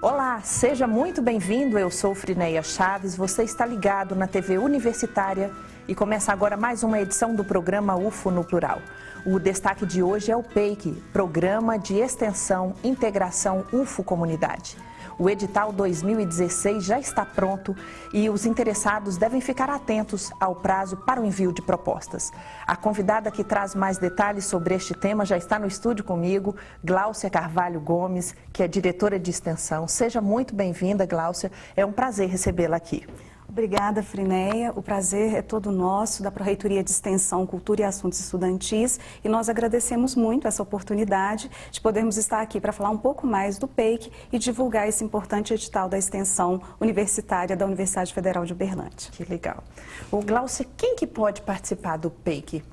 Olá, seja muito bem-vindo, eu sou Frineia Chaves, você está ligado na TV Universitária e começa agora mais uma edição do programa UFO no Plural. O destaque de hoje é o PEIC, Programa de Extensão Integração UFO Comunidade. O edital 2016 já está pronto e os interessados devem ficar atentos ao prazo para o envio de propostas. A convidada que traz mais detalhes sobre este tema já está no estúdio comigo, Gláucia Carvalho Gomes, que é diretora de extensão. Seja muito bem-vinda, Gláucia. É um prazer recebê-la aqui. Obrigada, Frineia. O prazer é todo nosso, da Pró-Reitoria de Extensão, Cultura e Assuntos Estudantis, e nós agradecemos muito essa oportunidade de podermos estar aqui para falar um pouco mais do PEIC e divulgar esse importante edital da extensão universitária da Universidade Federal de Uberlândia. Que legal. Ô, Gláucia, quem que pode participar do PEIC?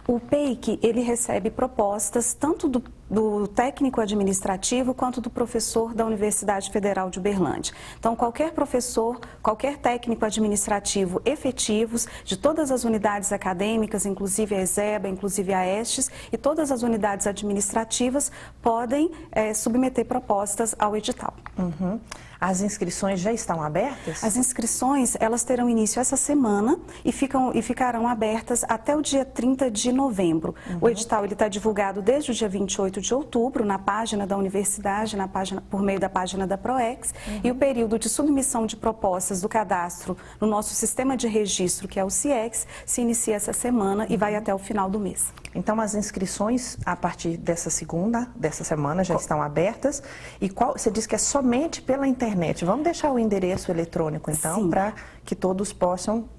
O PEIC, ele recebe propostas tanto do técnico administrativo quanto do professor da Universidade Federal de Uberlândia. Então, qualquer professor, qualquer técnico administrativo efetivos de todas as unidades acadêmicas, inclusive a ESEBA, inclusive a ESTES, e todas as unidades administrativas podem submeter propostas ao edital. Uhum. As inscrições já estão abertas? As inscrições, elas terão início essa semana e ficarão abertas até o dia 30 de novembro. O edital está divulgado desde o dia 28 de outubro na página da universidade, por meio da página da PROEX, e o período de submissão de propostas do cadastro no nosso sistema de registro, que é o CIEX, se inicia essa semana e vai até o final do mês. Então, as inscrições, a partir dessa semana, já estão abertas. E você diz que é somente pela internet. Vamos deixar o endereço eletrônico, então, para que todos possam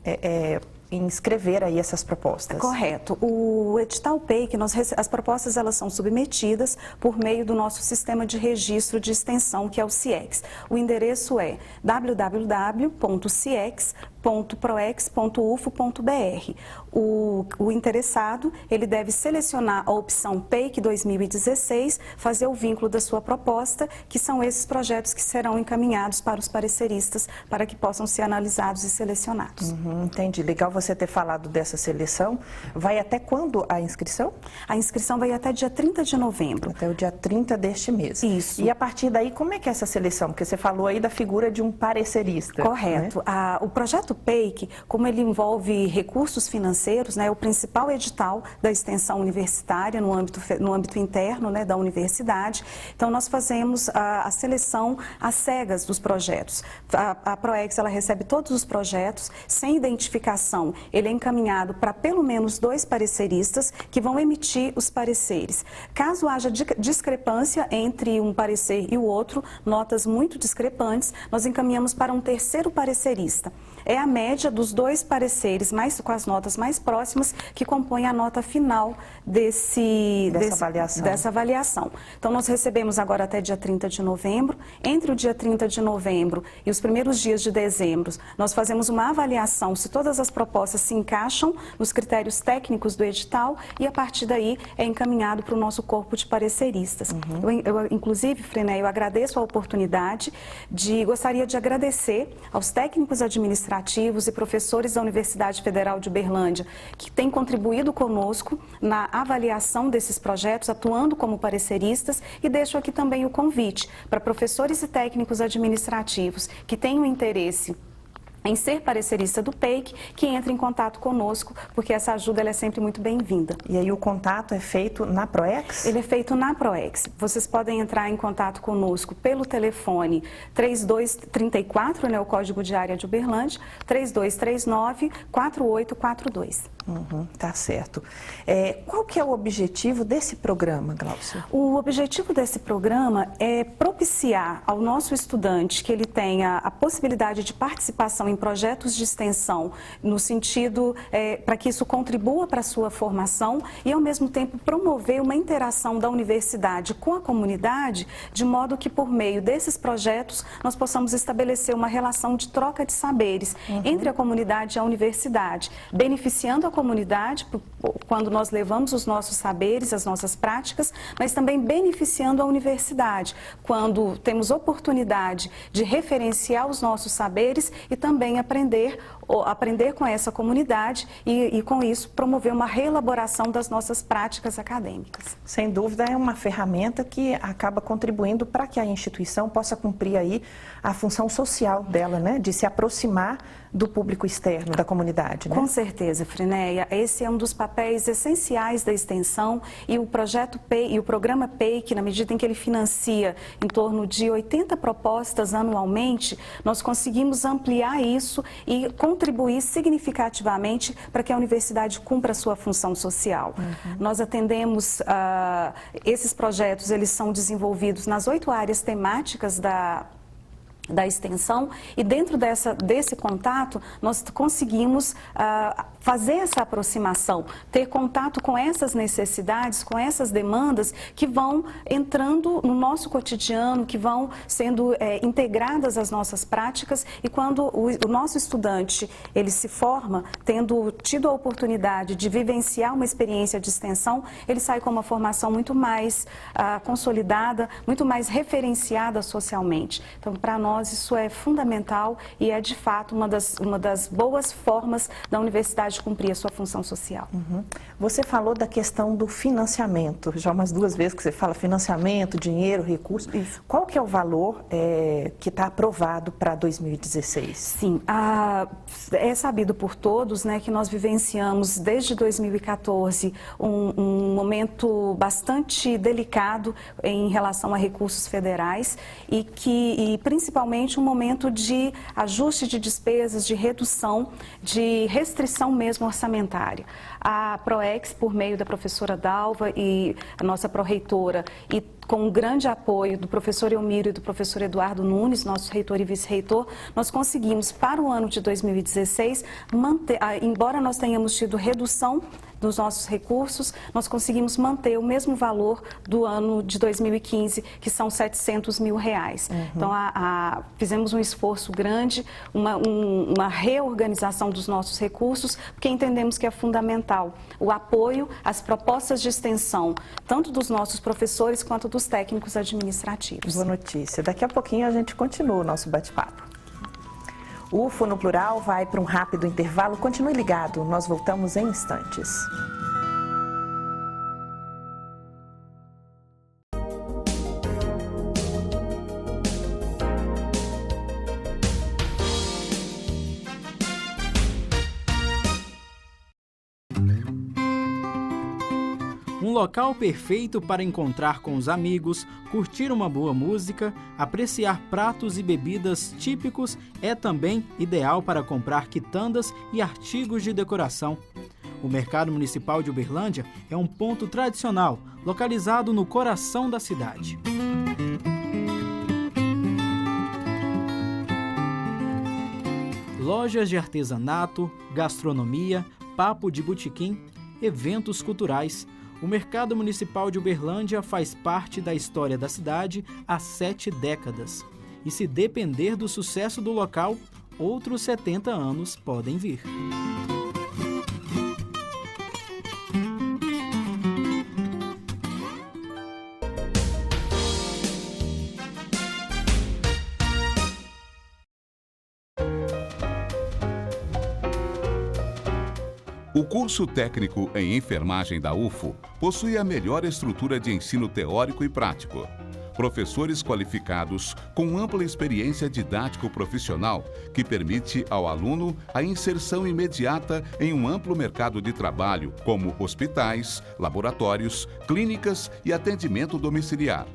inscrever aí essas propostas. Correto. O edital PEIC, as propostas elas são submetidas por meio do nosso sistema de registro de extensão, que é o CIEX. O endereço é www.ciex.proex.ufo.br. O interessado, ele deve selecionar a opção PEIC 2016, fazer o vínculo da sua proposta, que são esses projetos que serão encaminhados para os pareceristas, para que possam ser analisados e selecionados. Entendi. Legal você ter falado dessa seleção. Vai até quando a inscrição? A inscrição vai até dia 30 de novembro. Até o dia 30 deste mês. Isso. E a partir daí, como é que é essa seleção? Porque você falou aí da figura de um parecerista. Correto. Né? O projeto PEIC, como ele envolve recursos financeiros, né, é o principal edital da extensão universitária no âmbito interno, né, da universidade. Então, nós fazemos a seleção às cegas dos projetos. A PROEX, ela recebe todos os projetos, sem identificação. Ele é encaminhado para pelo menos 2 pareceristas que vão emitir os pareceres. Caso haja discrepância entre um parecer e o outro, notas muito discrepantes, nós encaminhamos para um terceiro parecerista. É a média dos 2 pareceres, com as notas mais próximas, que compõem a nota final dessa avaliação. Então, nós recebemos agora até dia 30 de novembro. Entre o dia 30 de novembro e os primeiros dias de dezembro, nós fazemos uma avaliação se todas as propostas se encaixam nos critérios técnicos do edital e, a partir daí, é encaminhado para o nosso corpo de pareceristas. Inclusive, Frineia, eu agradeço a oportunidade gostaria de agradecer aos técnicos administrativos e professores da Universidade Federal de Uberlândia, que têm contribuído conosco na avaliação desses projetos, atuando como pareceristas, e deixo aqui também o convite para professores e técnicos administrativos que tenham interesse em ser parecerista do PEIC, que entre em contato conosco, porque essa ajuda ela é sempre muito bem-vinda. E aí o contato é feito na PROEX? Ele é feito na PROEX. Vocês podem entrar em contato conosco pelo telefone 3234, né, o código de área de Uberlândia, 3239-4842. Tá certo. Qual que é o objetivo desse programa, Gláucia? O objetivo desse programa é propiciar ao nosso estudante que ele tenha a possibilidade de participação em projetos de extensão, no sentido para que isso contribua para a sua formação e, ao mesmo tempo, promover uma interação da universidade com a comunidade, de modo que, por meio desses projetos, nós possamos estabelecer uma relação de troca de saberes entre a comunidade e a universidade, beneficiando a comunidade quando nós levamos os nossos saberes, as nossas práticas, mas também beneficiando a universidade, quando temos oportunidade de referenciar os nossos saberes e também também aprender com essa comunidade e com isso promover uma reelaboração das nossas práticas acadêmicas. Sem dúvida é uma ferramenta que acaba contribuindo para que a instituição possa cumprir aí a função social dela, né, de se aproximar do público externo, da comunidade, né? Com certeza, Frinéia. Esse é um dos papéis essenciais da extensão e o projeto PEI, e o programa PEI, que na medida em que ele financia em torno de 80 propostas anualmente, nós conseguimos ampliar isso e contribuir significativamente para que a universidade cumpra a sua função social. Nós atendemos, esses projetos, eles são desenvolvidos nas 8 áreas temáticas da extensão e dentro desse contato nós conseguimos fazer essa aproximação, ter contato com essas necessidades, com essas demandas que vão entrando no nosso cotidiano, que vão sendo integradas às nossas práticas e quando o nosso estudante ele se forma, tendo tido a oportunidade de vivenciar uma experiência de extensão, ele sai com uma formação muito mais consolidada, muito mais referenciada socialmente. Então, para nós isso é fundamental e é de fato uma das boas formas da universidade cumprir a sua função social. Você falou da questão do financiamento, já umas 2 vezes que você fala financiamento, dinheiro, recurso. Isso. Qual que é o valor que está aprovado para 2016? Sim, é sabido por todos, né, que nós vivenciamos desde 2014 um momento bastante delicado em relação a recursos federais e principalmente um momento de ajuste de despesas, de redução, de restrição mesmo orçamentária. A PROEX, por meio da professora Dalva e a nossa pró-reitora, e com o grande apoio do professor Elmírio e do professor Eduardo Nunes, nosso reitor e vice-reitor, nós conseguimos, para o ano de 2016, manter, embora nós tenhamos tido redução dos nossos recursos, nós conseguimos manter o mesmo valor do ano de 2015, que são R$700 mil. Então, fizemos um esforço grande, uma reorganização dos nossos recursos, porque entendemos que é fundamental o apoio às propostas de extensão, tanto dos nossos professores quanto dos técnicos administrativos. Boa notícia. Daqui a pouquinho a gente continua o nosso bate-papo. O UFO no Plural vai para um rápido intervalo. Continue ligado, nós voltamos em instantes. Um local perfeito para encontrar com os amigos, curtir uma boa música, apreciar pratos e bebidas típicos, é também ideal para comprar quitandas e artigos de decoração. O Mercado Municipal de Uberlândia é um ponto tradicional, localizado no coração da cidade. Lojas de artesanato, gastronomia, papo de botequim, eventos culturais. O Mercado Municipal de Uberlândia faz parte da história da cidade há 7 décadas. E se depender do sucesso do local, outros 70 anos podem vir. O curso técnico em enfermagem da UFO possui a melhor estrutura de ensino teórico e prático. Professores qualificados com ampla experiência didático-profissional que permite ao aluno a inserção imediata em um amplo mercado de trabalho, como hospitais, laboratórios, clínicas e atendimento domiciliar.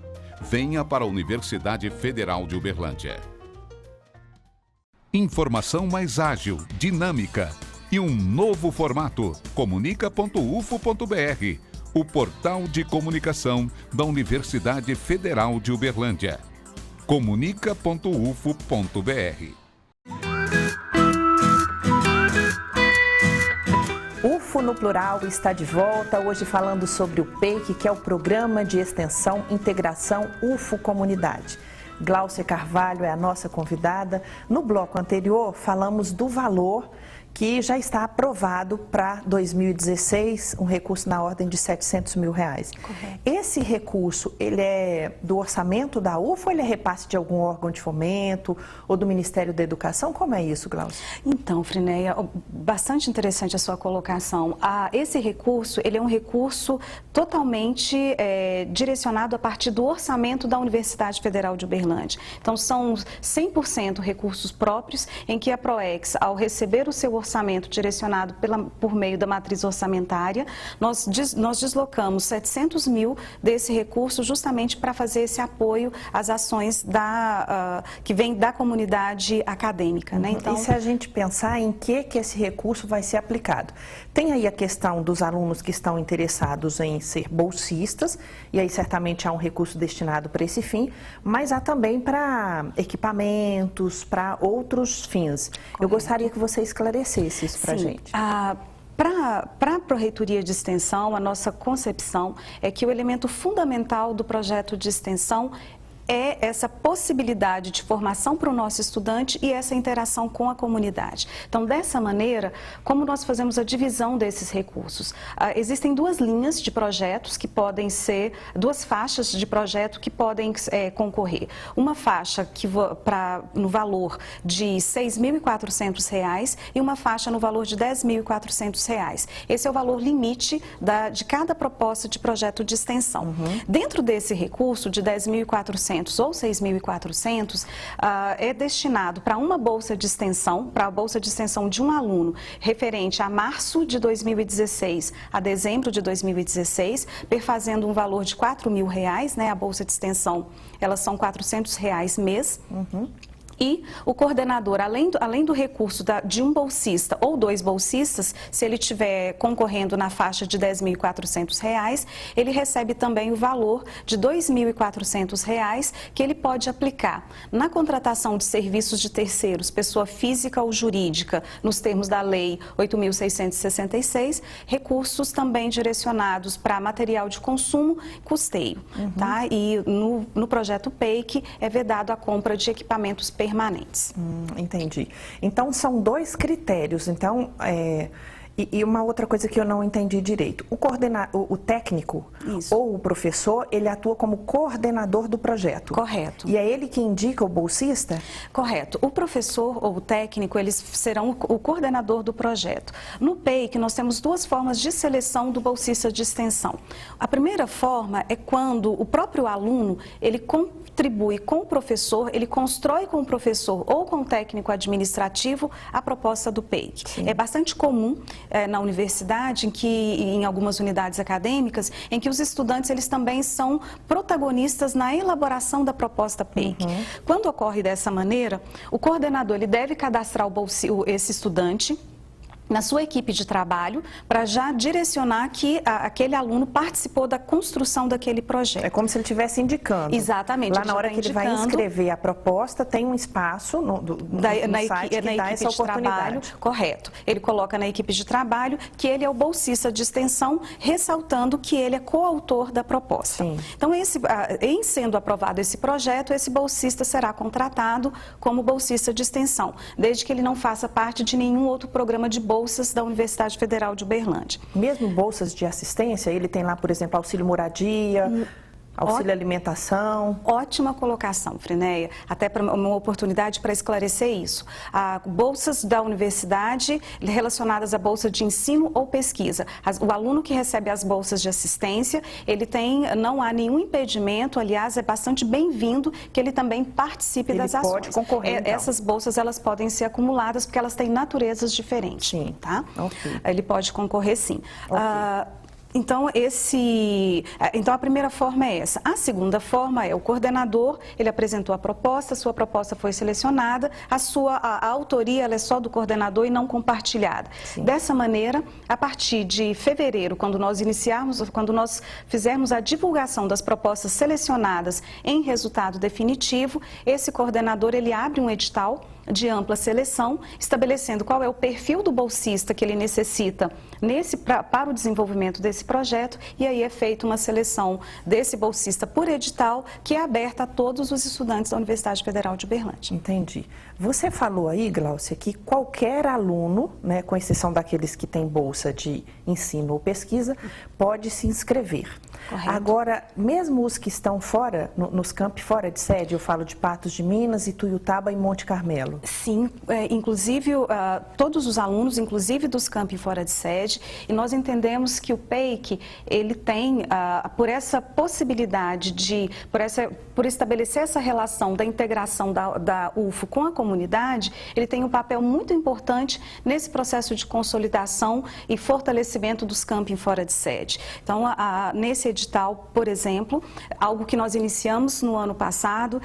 Venha para a Universidade Federal de Uberlândia. Informação mais ágil, dinâmica e um novo formato, comunica.ufo.br, o portal de comunicação da Universidade Federal de Uberlândia. comunica.ufo.br. UFO no Plural está de volta, hoje falando sobre o PEIC, que é o Programa de Extensão Integração UFO Comunidade. Gláucia Carvalho é a nossa convidada. No bloco anterior, falamos do valor que já está aprovado para 2016, um recurso na ordem de R$700 mil. Correto. Esse recurso, ele é do orçamento da UFO ou ele é repasse de algum órgão de fomento ou do Ministério da Educação? Como é isso, Glaucia? Então, Frineia, bastante interessante a sua colocação. Esse recurso, ele é um recurso totalmente direcionado a partir do orçamento da Universidade Federal de Uberlândia. Então, são 100% recursos próprios em que a PROEX, ao receber o seu orçamento direcionado por meio da matriz orçamentária, nós deslocamos 700 mil desse recurso justamente para fazer esse apoio às ações que vem da comunidade acadêmica. Né? Então, e se a gente pensar em que esse recurso vai ser aplicado? Tem aí a questão dos alunos que estão interessados em ser bolsistas, e aí certamente há um recurso destinado para esse fim, mas há também para equipamentos, para outros fins. Correto. Eu gostaria que você esclarecesse isso para a gente. Para a Pró-Reitoria de Extensão, a nossa concepção é que o elemento fundamental do projeto de extensão é essa possibilidade de formação para o nosso estudante e essa interação com a comunidade. Então, dessa maneira, como nós fazemos a divisão desses recursos? Existem duas linhas de projetos que podem ser, duas faixas de projeto que podem concorrer. Uma faixa no valor de R$ 6.400 e uma faixa no valor de R$ 10.400. Esse é o valor limite de cada proposta de projeto de extensão. Dentro desse recurso de R$ 10.400 ou 6.400, é destinado para uma bolsa de extensão, para a bolsa de extensão de um aluno, referente a março de 2016 a dezembro de 2016, perfazendo um valor de R$ 4.000, né? A bolsa de extensão, elas são R$ 400 mês. E o coordenador, além do recurso de um bolsista ou dois bolsistas, se ele estiver concorrendo na faixa de R$ 10.400, ele recebe também o valor de R$ 2.400 que ele pode aplicar na contratação de serviços de terceiros, pessoa física ou jurídica, nos termos da Lei 8.666, recursos também direcionados para material de consumo e custeio. Tá? E no projeto PEIC é vedado a compra de equipamentos permanentes. Entendi. Então, são dois critérios. Então, e uma outra coisa que eu não entendi direito. O técnico ou o professor, ele atua como coordenador do projeto. Correto. E é ele que indica o bolsista? Correto. O professor ou o técnico, eles serão o coordenador do projeto. No PEIC, nós temos duas formas de seleção do bolsista de extensão. A primeira forma é quando o próprio aluno, ele contribui com o professor, ele constrói com o professor ou com o técnico administrativo a proposta do PEIC. Sim. É bastante comum na universidade, em algumas unidades acadêmicas, em que os estudantes eles também são protagonistas na elaboração da proposta PEIC. Quando ocorre dessa maneira, o coordenador ele deve cadastrar esse estudante na sua equipe de trabalho, para já direcionar que aquele aluno participou da construção daquele projeto. É como se ele estivesse indicando. Exatamente. Lá na hora que ele vai inscrever a proposta, tem um espaço no site que dá essa oportunidade. Correto. Ele coloca na equipe de trabalho que ele é o bolsista de extensão, ressaltando que ele é coautor da proposta. Sim. Então, em sendo aprovado esse projeto, esse bolsista será contratado como bolsista de extensão, desde que ele não faça parte de nenhum outro programa de bolsas da Universidade Federal de Uberlândia. Mesmo bolsas de assistência, ele tem lá, por exemplo, auxílio moradia, auxílio alimentação. Ótima colocação, Frineia, até para uma oportunidade para esclarecer isso. Bolsas da universidade relacionadas à bolsa de ensino ou pesquisa. O aluno que recebe as bolsas de assistência, não há nenhum impedimento, aliás, é bastante bem-vindo que ele também participe das ações. Ele pode concorrer, então. Essas bolsas, elas podem ser acumuladas porque elas têm naturezas diferentes. Sim. Tá? Okay. Ele pode concorrer, sim. Okay. Então, a primeira forma é essa. A segunda forma é o coordenador, ele apresentou a proposta, a sua proposta foi selecionada, a autoria ela é só do coordenador e não compartilhada. Sim. Dessa maneira, a partir de fevereiro, quando nós fizermos a divulgação das propostas selecionadas em resultado definitivo, esse coordenador ele abre um edital de ampla seleção, estabelecendo qual é o perfil do bolsista que ele necessita para o desenvolvimento desse projeto, e aí é feita uma seleção desse bolsista por edital, que é aberta a todos os estudantes da Universidade Federal de Uberlândia. Entendi. Você falou aí, Gláucia, que qualquer aluno, né, com exceção daqueles que têm bolsa de ensino ou pesquisa, pode se inscrever. Correto. Agora, mesmo os que estão fora, nos campi fora de sede, eu falo de Patos de Minas, Ituiutaba e Monte Carmelo. Sim, inclusive todos os alunos, inclusive dos campi fora de sede, e nós entendemos que o PEIC, ele tem, por essa possibilidade por estabelecer essa relação da integração da UFO com a comunidade, ele tem um papel muito importante nesse processo de consolidação e fortalecimento dos campi fora de sede. Então, nesse edital, por exemplo, algo que nós iniciamos no ano passado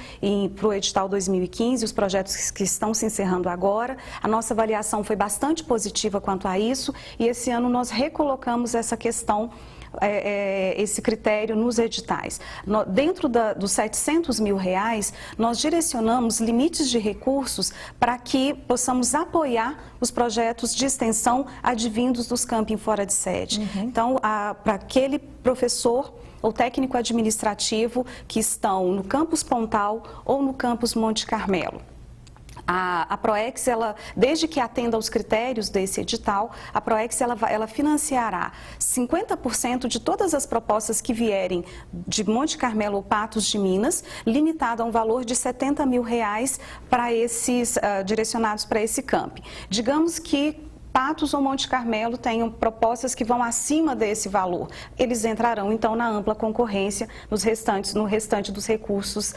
para o edital 2015, os projetos que estão se encerrando agora, a nossa avaliação foi bastante positiva quanto a isso, e esse ano nós recolocamos essa questão, esse critério nos editais. Dentro dos R$700 mil, nós direcionamos limites de recursos para que possamos apoiar os projetos de extensão advindos dos campi fora de sede. Então, para aquele professor ou técnico administrativo que estão no campus Pontal ou no campus Monte Carmelo. A PROEX, desde que atenda aos critérios desse edital, a PROEX ela financiará 50% de todas as propostas que vierem de Monte Carmelo ou Patos de Minas, limitado a um valor de R$70 mil para esses, direcionados para esse campi. Digamos que Patos ou Monte Carmelo tenham propostas que vão acima desse valor. Eles entrarão, então, na ampla concorrência no restante dos recursos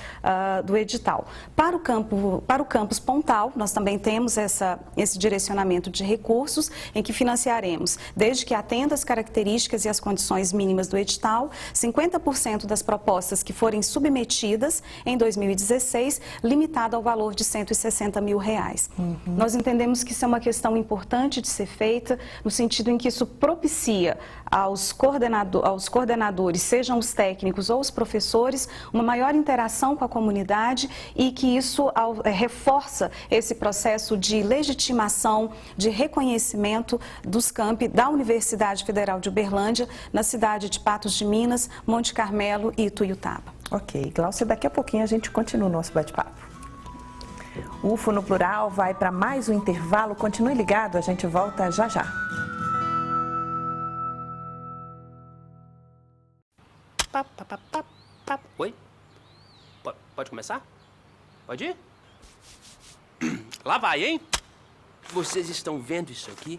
do edital. Para o campus Pontal, nós também temos esse direcionamento de recursos, em que financiaremos, desde que atenda às características e às condições mínimas do edital, 50% das propostas que forem submetidas em 2016, limitado ao valor de R$160 mil. Nós entendemos que isso é uma questão importante de ser feita, no sentido em que isso propicia aos coordenadores, sejam os técnicos ou os professores, uma maior interação com a comunidade, e que isso reforça esse processo de legitimação, de reconhecimento dos campi da Universidade Federal de Uberlândia, na cidade de Patos de Minas, Monte Carmelo e Ituiutaba. Ok, Gláucia, daqui a pouquinho a gente continua o nosso bate-papo. O UFO no Plural vai para mais um intervalo. Continue ligado, a gente volta já já. Oi? Pode começar? Pode ir? Lá vai, hein? Vocês estão vendo isso aqui?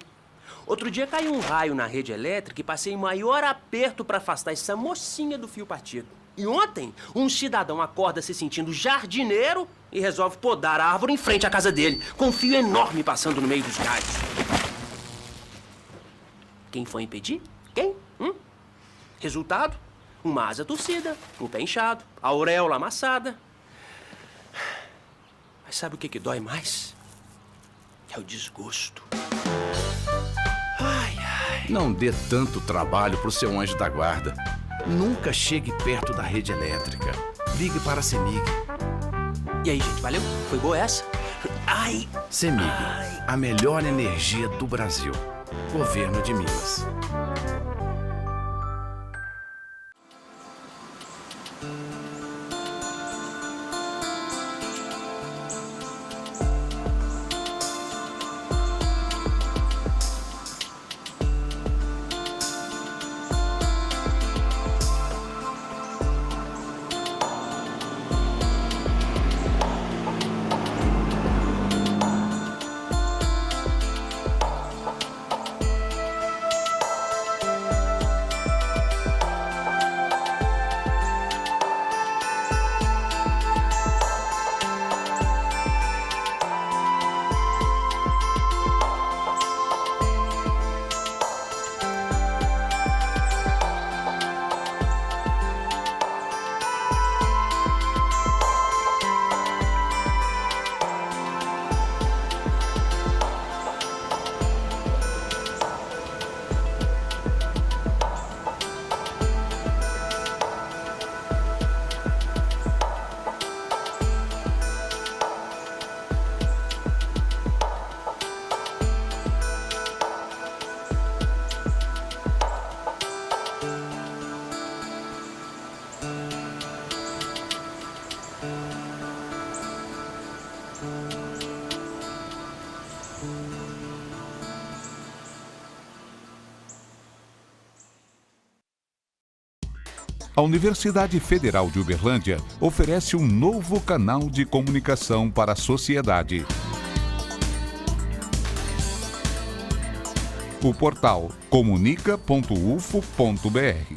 Outro dia caiu um raio na rede elétrica e passei o maior aperto para afastar essa mocinha do fio partido. E ontem, um cidadão acorda se sentindo jardineiro e resolve podar a árvore em frente à casa dele, com um fio enorme passando no meio dos galhos. Quem foi impedir? Quem? Resultado? Uma asa torcida, um pé inchado, a auréola amassada. Mas sabe o que dói mais? É o desgosto. Não dê tanto trabalho pro seu anjo da guarda. Nunca chegue perto da rede elétrica. Ligue para a CEMIG. E aí, gente, valeu? Foi boa essa? Ai! CEMIG, a melhor energia do Brasil. Governo de Minas. A Universidade Federal de Uberlândia oferece um novo canal de comunicação para a sociedade. O portal comunica.ufo.br.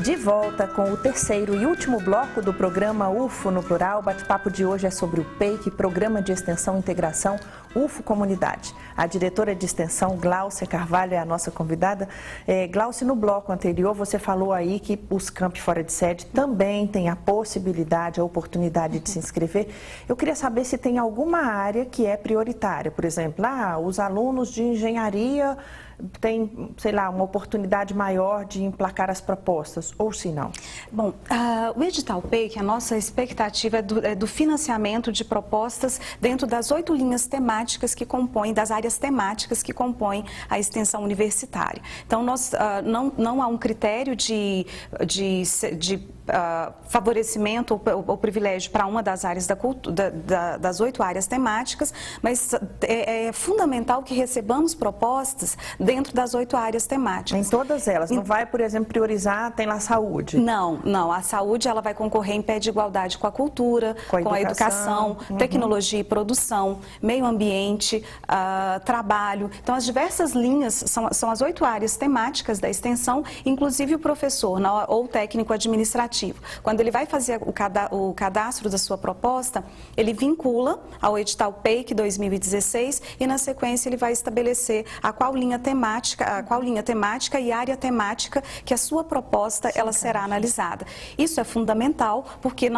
De volta com o terceiro e último bloco do programa UFO no Plural. O bate-papo de hoje é sobre o PEIC, Programa de Extensão e Integração UFO Comunidade. A diretora de extensão, Gláucia Carvalho, é a nossa convidada. Gláucia, no bloco anterior você falou aí que os campi fora de sede também têm a possibilidade, a oportunidade de se inscrever. Eu queria saber se tem alguma área que é prioritária. Por exemplo, os alunos de engenharia tem, sei lá, uma oportunidade maior de emplacar as propostas, ou se não? Bom, o edital PEIC, a nossa expectativa é do financiamento de propostas dentro das 8 linhas temáticas que compõem, das áreas temáticas que compõem a extensão universitária. Então, não há um critério de favorecimento ou privilégio para uma das áreas das 8 áreas temáticas, mas é fundamental que recebamos propostas dentro das 8 áreas temáticas. Em todas elas? Não vai, por exemplo, priorizar, tem lá a saúde? Não. A saúde ela vai concorrer em pé de igualdade com a cultura, com a educação, tecnologia e produção, meio ambiente, trabalho. Então, as diversas linhas são as 8 áreas temáticas da extensão, inclusive o professor ou técnico administrativo. Quando ele vai fazer o cadastro da sua proposta, ele vincula ao edital PEIC 2016 e, na sequência, ele vai estabelecer a qual linha temática e área temática que a sua proposta ela será analisada. Isso é fundamental porque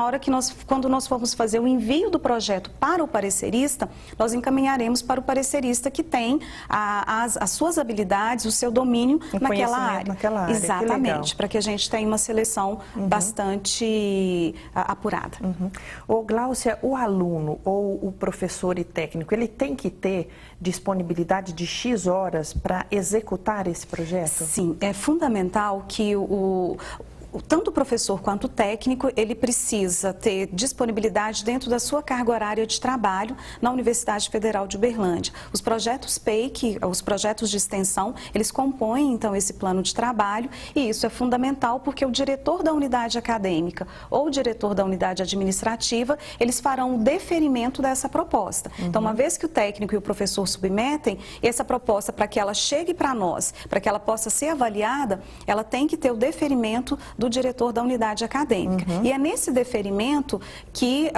quando nós formos fazer o envio do projeto para o parecerista, nós encaminharemos para o parecerista que tem as suas habilidades, o seu domínio naquela área. Exatamente, para que a gente tenha uma seleção bastante apurada. Ô, Gláucia, o aluno ou o professor e técnico, ele tem que ter disponibilidade de X horas para executar esse projeto? Sim, é fundamental que tanto o professor quanto o técnico, ele precisa ter disponibilidade dentro da sua carga horária de trabalho na Universidade Federal de Uberlândia. Os projetos PEIC, os projetos de extensão, eles compõem, então, esse plano de trabalho e isso é fundamental porque o diretor da unidade acadêmica ou o diretor da unidade administrativa, eles farão o deferimento dessa proposta. Então, uma vez que o técnico e o professor submetem, essa proposta, para que ela chegue para nós, para que ela possa ser avaliada, ela tem que ter o deferimento do diretor da unidade acadêmica. E é nesse deferimento que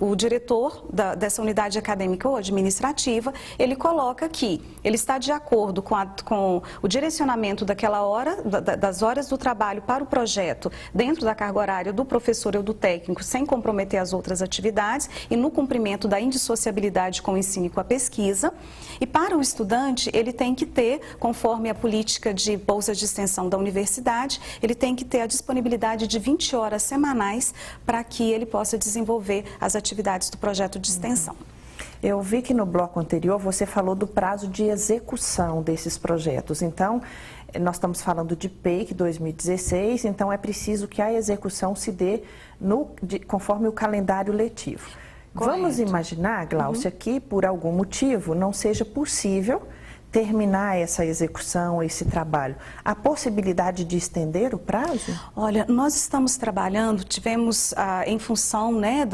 o diretor dessa unidade acadêmica ou administrativa, ele coloca que ele está de acordo com o direcionamento daquela hora, das horas do trabalho para o projeto, dentro da carga horária do professor ou do técnico, sem comprometer as outras atividades e no cumprimento da indissociabilidade com o ensino e com a pesquisa. E para o estudante, ele tem que ter, conforme a política de bolsas de extensão da universidade, ele tem que ter a disponibilidade de 20 horas semanais para que ele possa desenvolver as atividades do projeto de extensão. Eu vi que no bloco anterior você falou do prazo de execução desses projetos. Então, nós estamos falando de PEIC 2016, então é preciso que a execução se dê conforme o calendário letivo. Correto. Vamos imaginar, Gláucia, que por algum motivo não seja possível terminar essa execução, esse trabalho. Há possibilidade de estender o prazo? Olha, nós estamos trabalhando, tivemos, em função, né,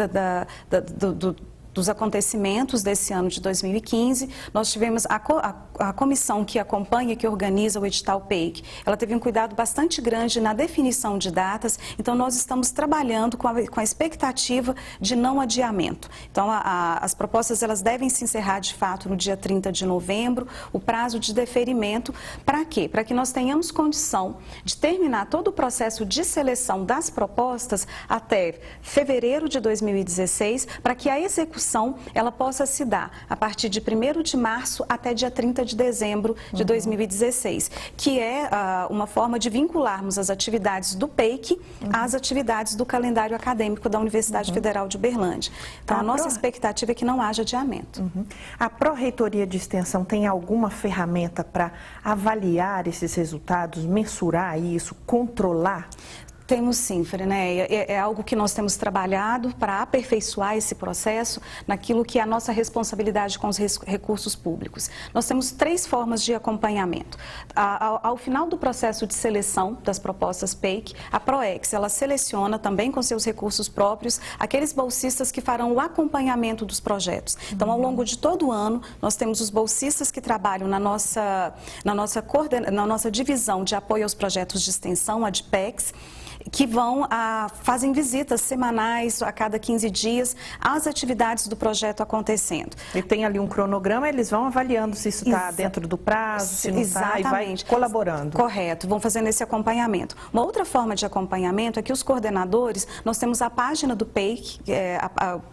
dos acontecimentos desse ano de 2015, nós tivemos a comissão que acompanha, que organiza o edital PEIC. Ela teve um cuidado bastante grande na definição de datas, então nós estamos trabalhando com a expectativa de não adiamento. Então, as propostas elas devem se encerrar de fato no dia 30 de novembro, o prazo de deferimento, para quê? Para que nós tenhamos condição de terminar todo o processo de seleção das propostas até fevereiro de 2016, para que a execução ela possa se dar a partir de 1º de março até dia 30 de dezembro de 2016, que é uma forma de vincularmos as atividades do PEIC às atividades do calendário acadêmico da Universidade Federal de Uberlândia. Então, a nossa expectativa é que não haja adiamento. A Pró-Reitoria de Extensão tem alguma ferramenta para avaliar esses resultados, mensurar isso, controlar? Temos sim, Frineia. É algo que nós temos trabalhado para aperfeiçoar esse processo naquilo que é a nossa responsabilidade com os recursos públicos. Nós temos 3 formas de acompanhamento. Ao final do processo de seleção das propostas PEIC, a PROEX, ela seleciona também com seus recursos próprios aqueles bolsistas que farão o acompanhamento dos projetos. Então, ao longo de todo o ano, nós temos os bolsistas que trabalham na nossa divisão de apoio aos projetos de extensão, a DPEX, que fazem visitas semanais a cada 15 dias às atividades do projeto acontecendo. E tem ali um cronograma, eles vão avaliando se isso está dentro do prazo, se não está, e vai colaborando. Correto, vão fazendo esse acompanhamento. Uma outra forma de acompanhamento é que os coordenadores, nós temos a página do PEIC,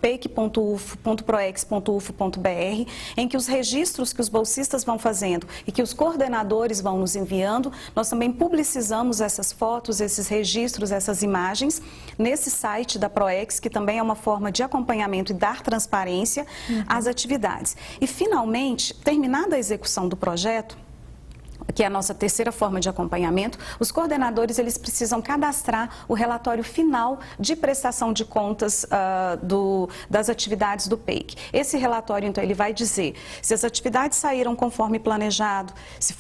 peic.proex.ufo.br, em que os registros que os bolsistas vão fazendo e que os coordenadores vão nos enviando, nós também publicizamos essas fotos, esses registros, essas imagens, nesse site da PROEX, que também é uma forma de acompanhamento e dar transparência às atividades. E, finalmente, terminada a execução do projeto, que é a nossa terceira forma de acompanhamento, os coordenadores eles precisam cadastrar o relatório final de prestação de contas das atividades do PEIC. Esse relatório, então, ele vai dizer se as atividades saíram conforme planejado, se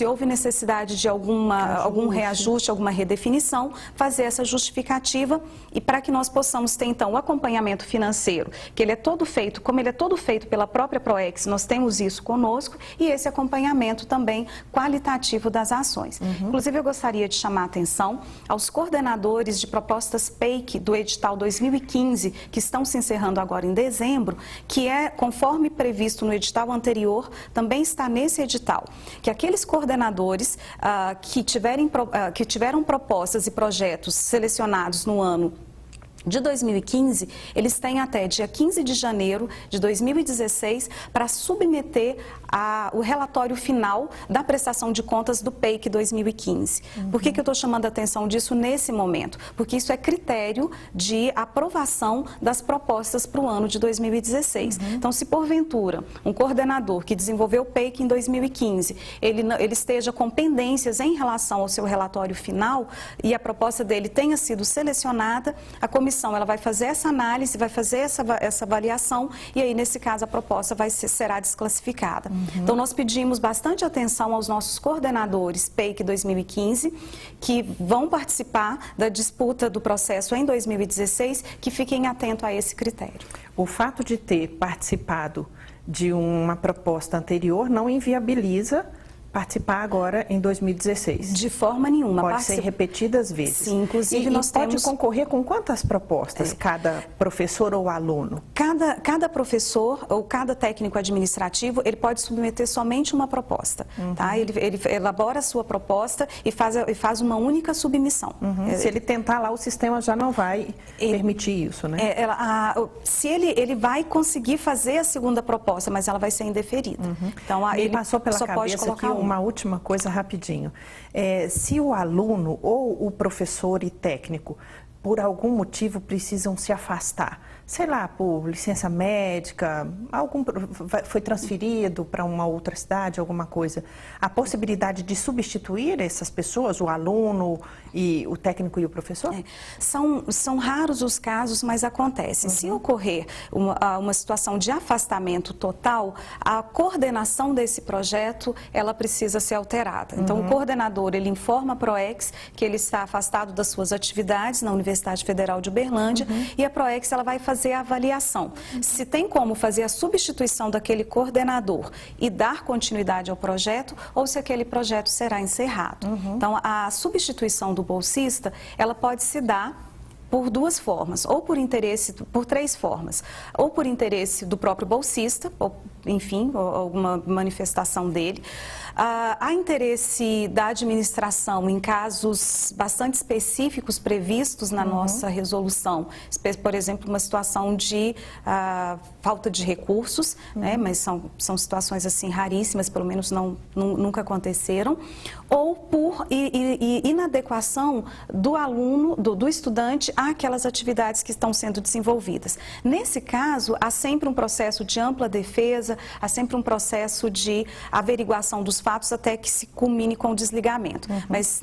houve necessidade de algum reajuste, alguma redefinição, fazer essa justificativa e para que nós possamos ter, então, o acompanhamento financeiro, que ele é todo feito, como ele é todo feito pela própria PROEX, nós temos isso conosco e esse acompanhamento também qualitativo das ações. Inclusive, eu gostaria de chamar a atenção aos coordenadores de propostas PEIC do edital 2015, que estão se encerrando agora em dezembro, que é, conforme previsto no edital anterior, também está nesse edital, que aqueles coordenadores que tiveram propostas e projetos selecionados no ano de 2015, eles têm até dia 15 de janeiro de 2016 para submeter o relatório final da prestação de contas do PEIC 2015. Por que eu estou chamando a atenção disso nesse momento? Porque isso é critério de aprovação das propostas para o ano de 2016. Então, se porventura um coordenador que desenvolveu o PEIC em 2015, ele esteja com pendências em relação ao seu relatório final e a proposta dele tenha sido selecionada, a comissão ela vai fazer essa análise, vai fazer essa avaliação e aí, nesse caso, a proposta será desclassificada. Então, nós pedimos bastante atenção aos nossos coordenadores PEIC 2015, que vão participar da disputa do processo em 2016, que fiquem atentos a esse critério. O fato de ter participado de uma proposta anterior não inviabiliza participar agora em 2016? De forma nenhuma. Pode ser repetidas vezes? Sim, inclusive nós pode concorrer com quantas propostas cada professor ou aluno? Cada professor ou cada técnico administrativo, ele pode submeter somente uma proposta. Tá? Ele elabora a sua proposta e faz uma única submissão. Se ele tentar lá, o sistema já não vai permitir isso, né? Se ele vai conseguir fazer a segunda proposta, mas ela vai ser indeferida. Então, ele passou pela só cabeça pode colocar uma última coisa rapidinho. Se o aluno ou o professor e técnico, por algum motivo, precisam se afastar, sei lá, por licença médica, foi transferido para uma outra cidade, alguma coisa, a possibilidade de substituir essas pessoas, o aluno e o técnico e o professor? São raros os casos, mas acontecem. Se ocorrer uma situação de afastamento total, a coordenação desse projeto, ela precisa ser alterada. Então, o coordenador, ele informa a PROEX que ele está afastado das suas atividades na Universidade Federal de Uberlândia e a PROEX, ela vai fazer a avaliação. Se tem como fazer a substituição daquele coordenador e dar continuidade ao projeto ou se aquele projeto será encerrado. Então, a substituição do bolsista, ela pode se dar por duas formas, ou por três formas. Ou por interesse do próprio bolsista, ou, enfim, ou alguma manifestação dele. Há interesse da administração em casos bastante específicos previstos na nossa resolução. Por exemplo, uma situação de falta de recursos, né? Mas são situações assim raríssimas, pelo menos nunca aconteceram. Ou por inadequação do aluno, do estudante, àquelas atividades que estão sendo desenvolvidas. Nesse caso, há sempre um processo de ampla defesa, há sempre um processo de averiguação dos fatos até que se culmine com o desligamento. Mas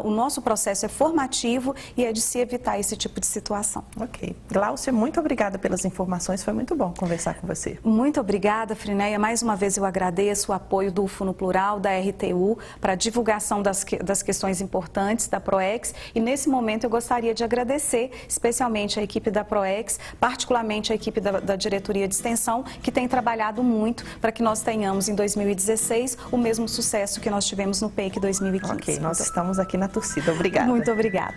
o nosso processo é formativo e é de se evitar esse tipo de situação. Ok. Gláucia, muito obrigada pelas informações, foi muito bom conversar com você. Muito obrigada, Frineia. Mais uma vez eu agradeço o apoio do UFO no Plural, da RTU, para a divulgação das questões importantes da PROEX. E nesse momento eu gostaria de agradecer especialmente a equipe da PROEX, particularmente a equipe da Diretoria de Extensão, que tem trabalhado muito para que nós tenhamos em 2016 o mesmo sucesso que nós tivemos no PEIC 2015. Ok, nós estamos aqui na torcida. Obrigada. Muito obrigada.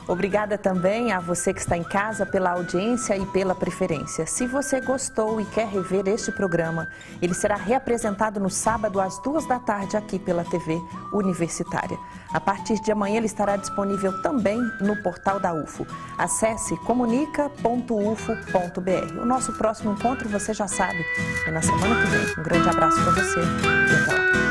Obrigada também a você que está em casa pela audiência e pela preferência. Se você gostou e quer rever este programa, ele será reapresentado no sábado às 2 da tarde aqui pela TV Universitária. A partir de amanhã ele estará disponível também no portal da UFO. Acesse comunica.ufo.br. O nosso próximo encontro, você já sabe, é na semana que vem. Um grande abraço para você e até lá.